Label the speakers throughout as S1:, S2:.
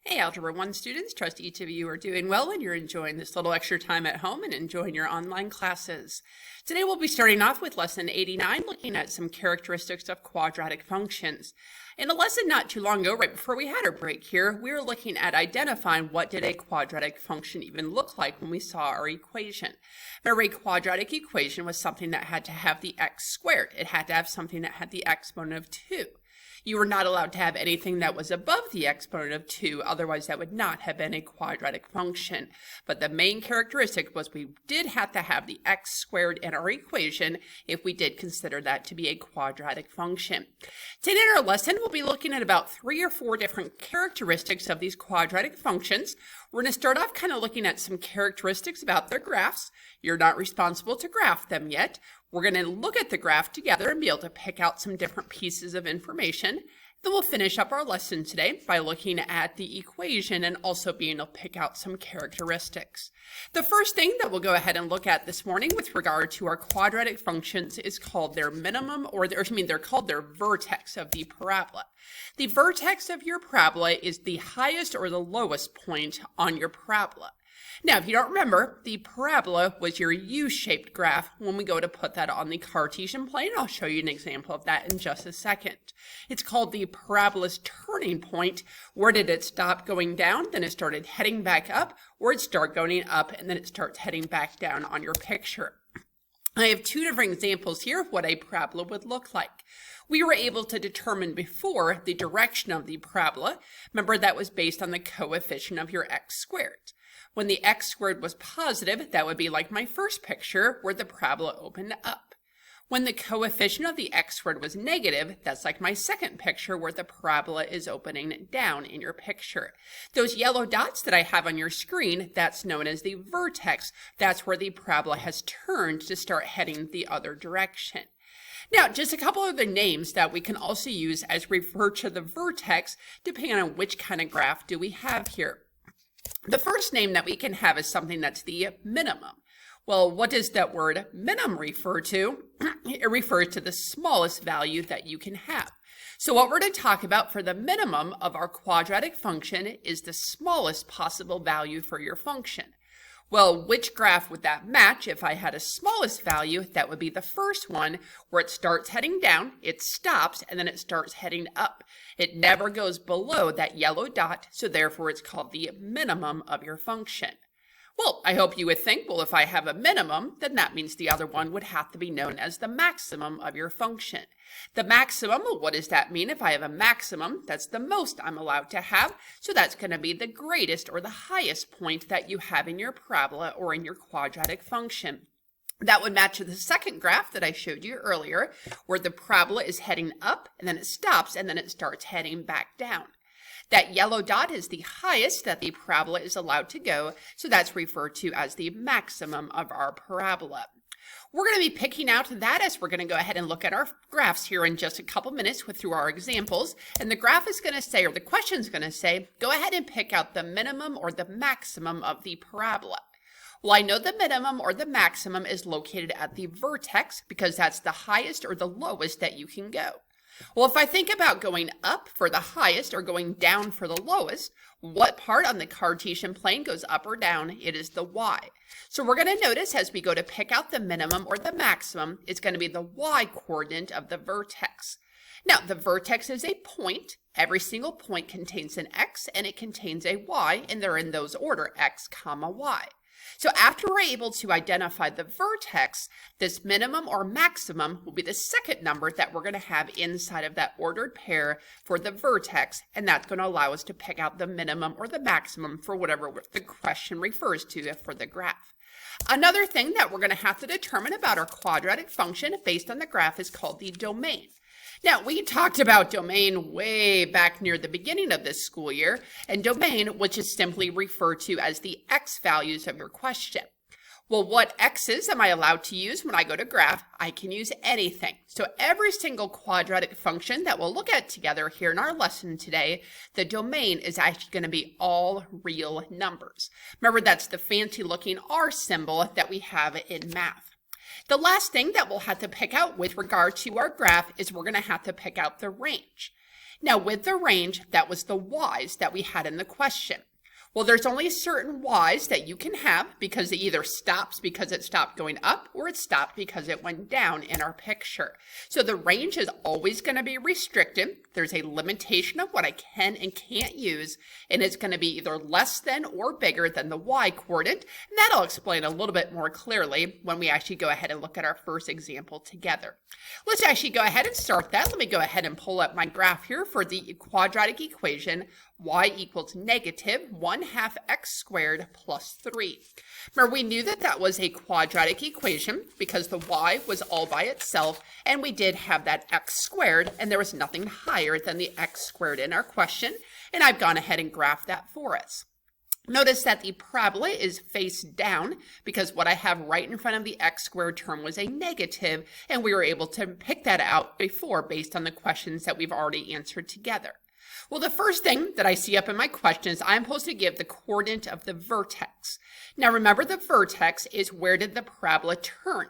S1: Hey, Algebra 1 students, trust each of you are doing well and you're enjoying this little extra time at home and enjoying your online classes. Today we'll be starting off with lesson 89, looking at some characteristics of quadratic functions. In a lesson not too long ago, right before we had our break here, we were looking at identifying what did a quadratic function even look like when we saw our equation. Remember, a quadratic equation was something that had to have the x squared. It had to have something that had the exponent of 2. You were not allowed to have anything that was above the exponent of 2, otherwise that would not have been a quadratic function. But the main characteristic was we did have to have the x squared in our equation if we did consider that to be a quadratic function. Today in our lesson, we'll be looking at about 3 or 4 different characteristics of these quadratic functions. We're going to start off kind of looking at some characteristics about their graphs. You're not responsible to graph them yet. We're going to look at the graph together and be able to pick out some different pieces of information. Then we'll finish up our lesson today by looking at the equation and also being able to pick out some characteristics. The first thing that we'll go ahead and look at this morning with regard to our quadratic functions is called their minimum, they're called their vertex of the parabola. The vertex of your parabola is the highest or the lowest point on your parabola. Now, if you don't remember, the parabola was your U-shaped graph when we go to put that on the Cartesian plane. I'll show you an example of that in just a second. It's called the parabola's turning point. Where did it stop going down? Then it started heading back up, or it started going up, and then it starts heading back down on your picture. I have 2 different examples here of what a parabola would look like. We were able to determine before the direction of the parabola. Remember, that was based on the coefficient of your x squared. When the x squared was positive, that would be like my first picture where the parabola opened up. When the coefficient of the x squared was negative, that's like my second picture where the parabola is opening down in your picture. Those yellow dots that I have on your screen, that's known as the vertex. That's where the parabola has turned to start heading the other direction. Now, just a couple of other names that we can also use as refer to the vertex, depending on which kind of graph do we have here. The first name that we can have is something that's the minimum. Well, what does that word minimum refer to? It refers to the smallest value that you can have. So what we're going to talk about for the minimum of our quadratic function is the smallest possible value for your function. Well, which graph would that match? If I had a smallest value, that would be the first one where it starts heading down, it stops, and then it starts heading up. It never goes below that yellow dot, so therefore it's called the minimum of your function. Well, I hope you would think, well, if I have a minimum, then that means the other one would have to be known as the maximum of your function. The maximum, well, what does that mean? If I have a maximum, that's the most I'm allowed to have. So that's going to be the greatest or the highest point that you have in your parabola or in your quadratic function. That would match the second graph that I showed you earlier, where the parabola is heading up, and then it stops, and then it starts heading back down. That yellow dot is the highest that the parabola is allowed to go, so that's referred to as the maximum of our parabola. We're going to be picking out that as we're going to go ahead and look at our graphs here in just a couple minutes through our examples. And the graph is going to say, or the question is going to say, go ahead and pick out the minimum or the maximum of the parabola. Well, I know the minimum or the maximum is located at the vertex because that's the highest or the lowest that you can go. Well, if I think about going up for the highest or going down for the lowest, what part on the Cartesian plane goes up or down? It is the y. So we're going to notice as we go to pick out the minimum or the maximum, it's going to be the y coordinate of the vertex. Now, the vertex is a point. Every single point contains an x and it contains a y, and they're in those order, x comma y. So after we're able to identify the vertex, this minimum or maximum will be the second number that we're going to have inside of that ordered pair for the vertex, and that's going to allow us to pick out the minimum or the maximum for whatever the question refers to for the graph. Another thing that we're going to have to determine about our quadratic function based on the graph is called the domain. Now, we talked about domain way back near the beginning of this school year, and domain, which is simply referred to as the x values of your question. Well, what x's am I allowed to use when I go to graph? I can use anything. So every single quadratic function that we'll look at together here in our lesson today, the domain is actually going to be all real numbers. Remember, that's the fancy looking R symbol that we have in math. The last thing that we'll have to pick out with regard to our graph is we're going to have to pick out the range. Now with the range, that was the y's that we had in the question. Well, there's only certain y's that you can have because it either stops because it stopped going up or it stopped because it went down in our picture. So the range is always going to be restricted. There's a limitation of what I can and can't use, and it's going to be either less than or bigger than the y coordinate. And that I'll explain a little bit more clearly when we actually go ahead and look at our first example together. Let's actually go ahead and start that. Let me go ahead and pull up my graph here for the quadratic equation y equals negative 1/2 x squared plus 3. Remember, we knew that that was a quadratic equation because the y was all by itself, and we did have that x squared, and there was nothing higher than the x squared in our question, and I've gone ahead and graphed that for us. Notice that the parabola is face down because what I have right in front of the x squared term was a negative, and we were able to pick that out before based on the questions that we've already answered together. Well, the first thing that I see up in my question is I'm supposed to give the coordinate of the vertex. Now remember, the vertex is where did the parabola turn?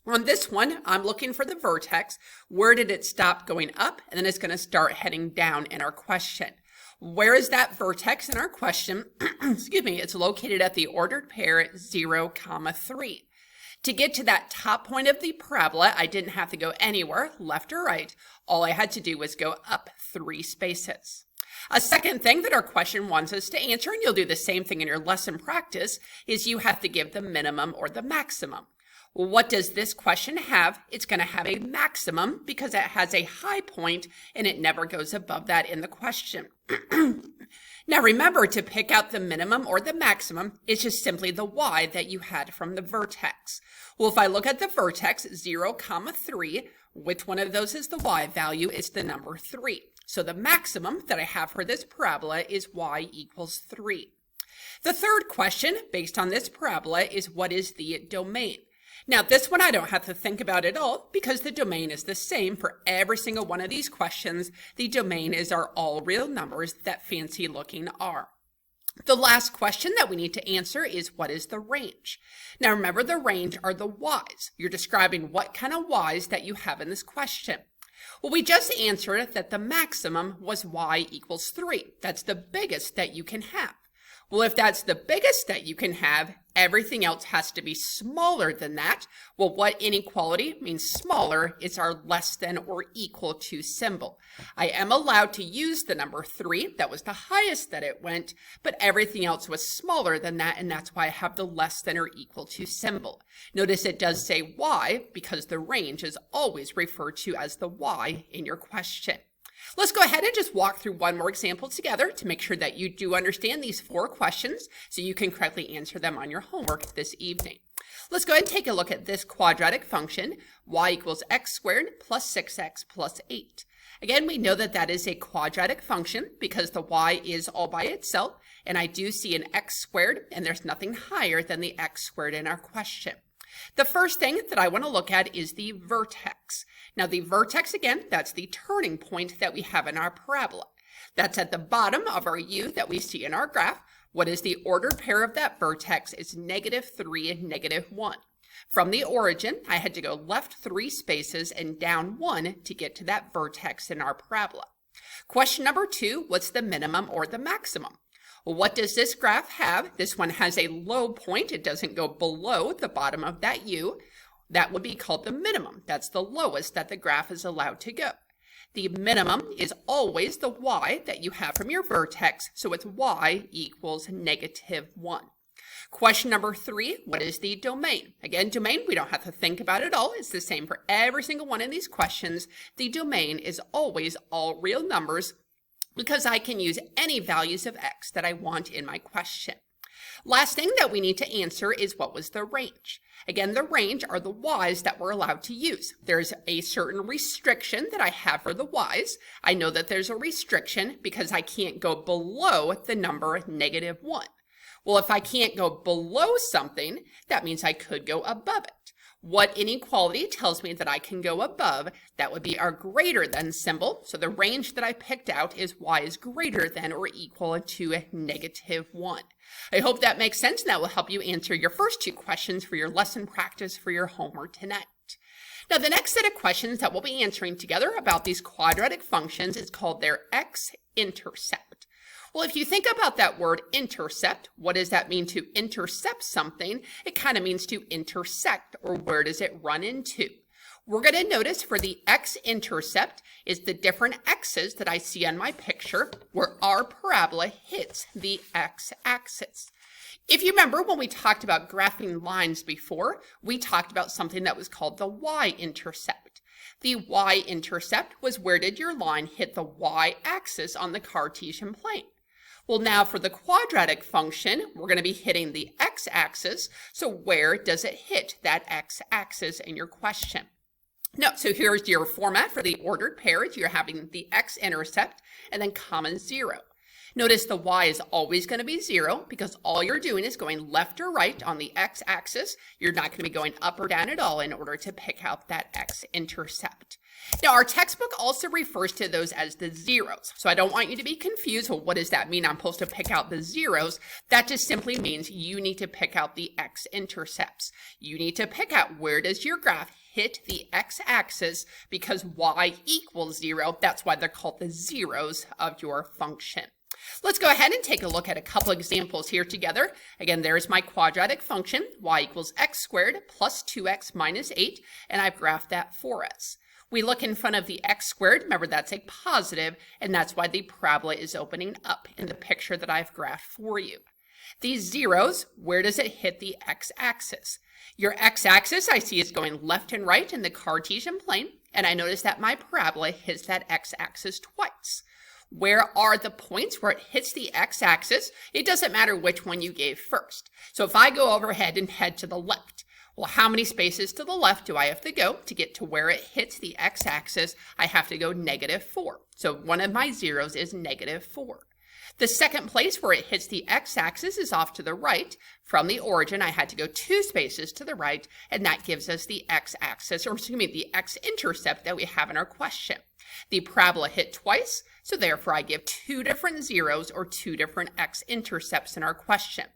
S1: On this one, I'm looking for the vertex. Where did it stop going up? And then it's going to start heading down in our question. Where is that vertex in our question? Excuse me, it's located at the ordered pair 0, 3. To get to that top point of the parabola, I didn't have to go anywhere, left or right. All I had to do was go up 3 spaces. A second thing that our question wants us to answer, and you'll do the same thing in your lesson practice, is you have to give the minimum or the maximum. Well, what does this question have? It's going to have a maximum because it has a high point and it never goes above that in the question. Now remember, to pick out the minimum or the maximum, it's just simply the y that you had from the vertex. Well, if I look at the vertex 0, 3, which one of those is the y value? It's the number 3. So the maximum that I have for this parabola is y equals 3. The third question, based on this parabola, is what is the domain? Now, this one I don't have to think about at all because the domain is the same for every single one of these questions. The domain is our all real numbers, that fancy looking R. The last question that we need to answer is what is the range? Now, remember, the range are the y's. You're describing what kind of y's that you have in this question. Well, we just answered that the maximum was y equals 3. That's the biggest that you can have. Well, if that's the biggest that you can have, everything else has to be smaller than that. Well, what inequality means smaller is our less than or equal to symbol. I am allowed to use the number 3. That was the highest that it went, but everything else was smaller than that, and that's why I have the less than or equal to symbol. Notice it does say y because the range is always referred to as the y in your question. Let's go ahead and just walk through one more example together to make sure that you do understand these 4 questions so you can correctly answer them on your homework this evening. Let's go ahead and take a look at this quadratic function, y equals x squared plus 6x plus 8. Again, we know that that is a quadratic function because the y is all by itself, and I do see an x squared, and there's nothing higher than the x squared in our question. The first thing that I want to look at is the vertex. Now the vertex, again, that's the turning point that we have in our parabola. That's at the bottom of our u that we see in our graph. What is the ordered pair of that vertex? It's -3 and -1. From the origin, I had to go left 3 spaces and down 1 to get to that vertex in our parabola. Question number 2, what's the minimum or the maximum? Well, what does this graph have? This one has a low point. It doesn't go below the bottom of that u. That would be called the minimum. That's the lowest that the graph is allowed to go. The minimum is always the y that you have from your vertex, so it's y equals -1. Question number 3, what is the domain? Again, domain, we don't have to think about it at all. It's the same for every single one of these questions. The domain is always all real numbers because I can use any values of x that I want in my question. Last thing that we need to answer is what was the range? Again, the range are the y's that we're allowed to use. There's a certain restriction that I have for the y's. I know that there's a restriction because I can't go below the number -1. Well, if I can't go below something, that means I could go above it. What inequality tells me that I can go above? That would be our greater than symbol. So the range that I picked out is y is greater than or equal to -1. I hope that makes sense, and that will help you answer your first 2 questions for your lesson practice for your homework tonight. Now, the next set of questions that we'll be answering together about these quadratic functions is called their x-intercept. Well, if you think about that word intercept, what does that mean to intercept something? It kind of means to intersect, or where does it run into? We're going to notice for the x-intercept is the different x's that I see on my picture where our parabola hits the x-axis. If you remember when we talked about graphing lines before, we talked about something that was called the y-intercept. The y-intercept was where did your line hit the y-axis on the Cartesian plane. Well, now for the quadratic function, we're going to be hitting the x-axis. So where does it hit that x-axis in your question? No, so here's your format for the ordered pairs. You're having the x-intercept and then comma 0. Notice the y is always going to be 0 because all you're doing is going left or right on the x-axis. You're not going to be going up or down at all in order to pick out that x-intercept. Now, our textbook also refers to those as the zeros. So I don't want you to be confused. Well, what does that mean? I'm supposed to pick out the zeros. That just simply means you need to pick out the x-intercepts. You need to pick out where does your graph hit the x-axis because y equals 0. That's why they're called the zeros of your function. Let's go ahead and take a look at a couple examples here together. Again, there's my quadratic function, y equals x squared plus 2x minus 8, and I've graphed that for us. We look in front of the x squared, remember that's a positive, and that's why the parabola is opening up in the picture that I've graphed for you. These zeros, where does it hit the x-axis? Your x-axis I see is going left and right in the Cartesian plane, and I notice that my parabola hits that x-axis twice. Where are the points where it hits the x-axis? It doesn't matter which one you gave first. So if I go overhead and head to the left, well, how many spaces to the left do I have to go to get to where it hits the x-axis? I have to go -4. So one of my zeros is -4. The second place where it hits the x-axis is off to the right. From the origin, I had to go 2 spaces to the right, and that gives us the x-axis, or excuse me, the x-intercept that we have in our question. The parabola hit twice, so therefore I give 2 different zeros or 2 different x-intercepts in our question.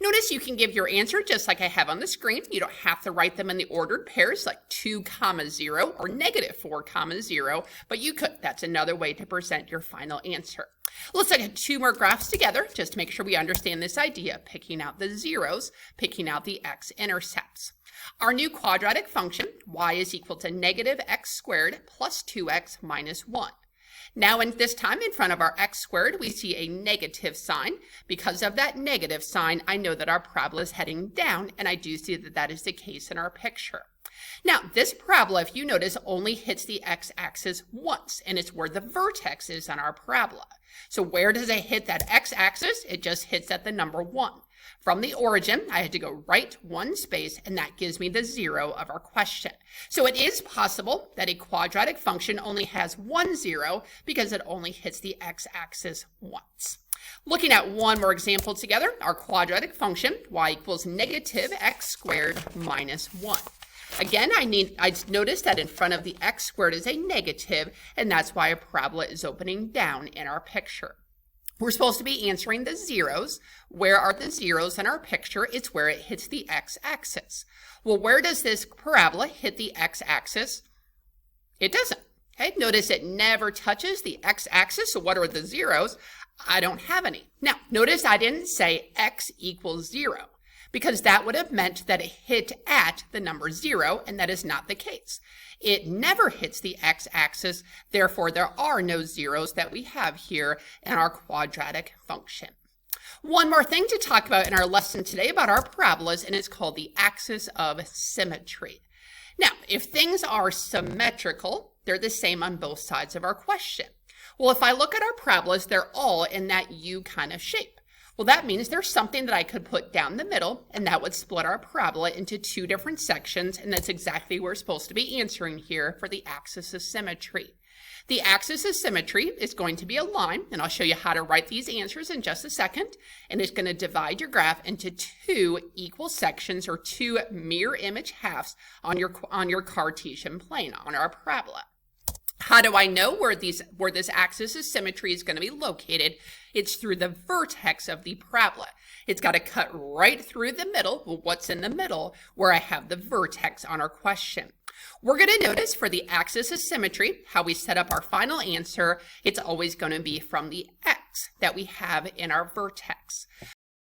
S1: Notice you can give your answer just like I have on the screen. You don't have to write them in the ordered pairs like 2, 0 or -4, 0, but you could. That's another way to present your final answer. Let's look at 2 more graphs together just to make sure we understand this idea of picking out the zeros, picking out the x-intercepts. Our new quadratic function, y is equal to -x squared plus 2x minus 1. Now, in this time in front of our x squared, we see a negative sign. Because of that negative sign, I know that our parabola is heading down, and I do see that that is the case in our picture. Now, this parabola, if you notice, only hits the x-axis once, and it's where the vertex is on our parabola. So where does it hit that x-axis? It just hits at the number 1. From the origin, I had to go right 1 space, and that gives me the 0 of our question. So it is possible that a quadratic function only has 1 0 because it only hits the x-axis once. Looking at one more example together, our quadratic function, y equals -x squared minus 1. Again, I notice that in front of the x squared is a negative, and that's why a parabola is opening down in our picture. We're supposed to be answering the zeros. Where are the zeros in our picture? It's where it hits the x-axis. Well, where does this parabola hit the x-axis? It doesn't. Okay, notice it never touches the x-axis. So what are the zeros? I don't have any. Now, notice I didn't say x equals 0. Because that would have meant that it hit at the number 0, and that is not the case. It never hits the x-axis, therefore there are no zeros that we have here in our quadratic function. One more thing to talk about in our lesson today about our parabolas, and it's called the axis of symmetry. Now, if things are symmetrical, they're the same on both sides of our question. Well, if I look at our parabolas, they're all in that U kind of shape. Well, that means there's something that I could put down the middle, and that would split our parabola into 2 different sections, and that's exactly what we're supposed to be answering here for the axis of symmetry. The axis of symmetry is going to be a line, and I'll show you how to write these answers in just a second, and it's going to divide your graph into 2 equal sections or 2 mirror image halves on your Cartesian plane, on our parabola. How do I know where this axis of symmetry is going to be located? It's through the vertex of the parabola. It's got to cut right through the middle. Well, what's in the middle? Where I have the vertex on our question. We're going to notice for the axis of symmetry, how we set up our final answer, it's always going to be from the x that we have in our vertex.